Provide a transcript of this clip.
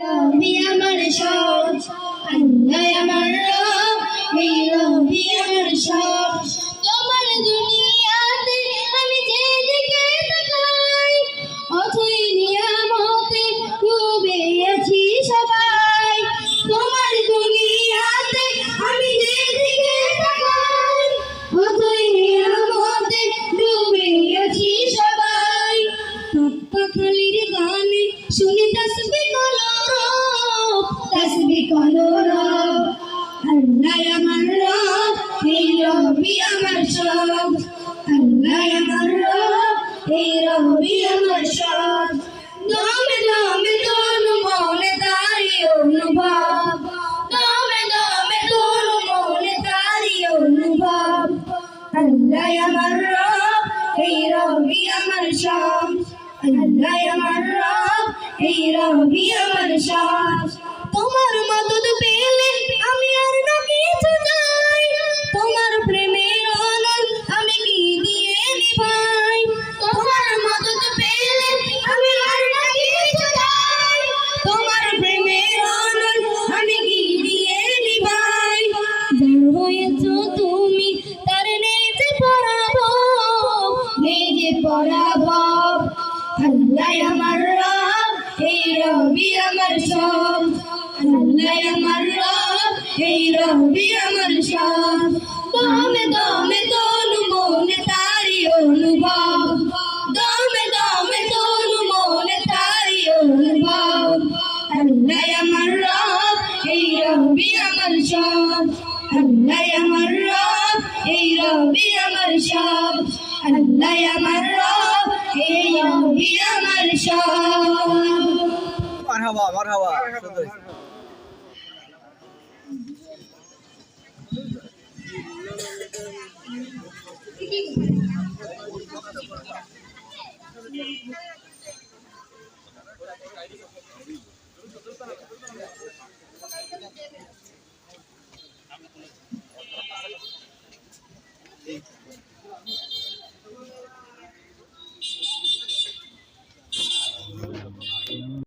রবি আমার সব, আল্লাহ আমার রব, এই রবি আমার সব। তোমার দুনিয়াতে আমি যেদিকে তাকাই, অথই নিয়ামতে ডুবে আছি সবাই। তোমার দুনিয়াতে আমি যেদিকে তাকাই, অথই নিয়ামতে ডুবে আছি সবাই। পাখালির গানে শুনি তাসবিহ কলরব, তাসবিহ কলরব। আল্লাহ আমার রব, এই রবি আমার সব। আল্লাহ আমার রব, এই রবি আমার সব। দমে দমে তন মনে তারি অনুভব, দমে দমে তন মনে তারি অনুভব। আল্লাহ আমার রব, এই রবি আমার সব। আল্লাহ আমার রব, এই রবি আমার সব। তোমার মদদ পেলে আমি আর না কিছু চাই, তোমার প্রেমের অনল আমি কি দিয়ে নিভাই। তোমার মদদ পেলে আমি আর না কিছু চাই, তোমার প্রেমের অনল আমি কি দিয়ে নিভাই। যার হয়েছো তুমি তার নেই যে পরাভব, নেই যে পরাভব। আল্লাহ আমার রব, এই রবি আমার সব। আল্লাহ আমার রব, এই রবি আমার সব। দমে দমে তনু মনে তারি অনুভব, দমে দমে তনু মনে তারি অনুভব। আল্লাহ আমার রব, এই রবি আমার সব। আল্লাহ আমার রব, এই রবি আমার সব। আল্লাহ আমার রব, এই রবি আমার সব। মারহাবা মারহাবা সুন্দর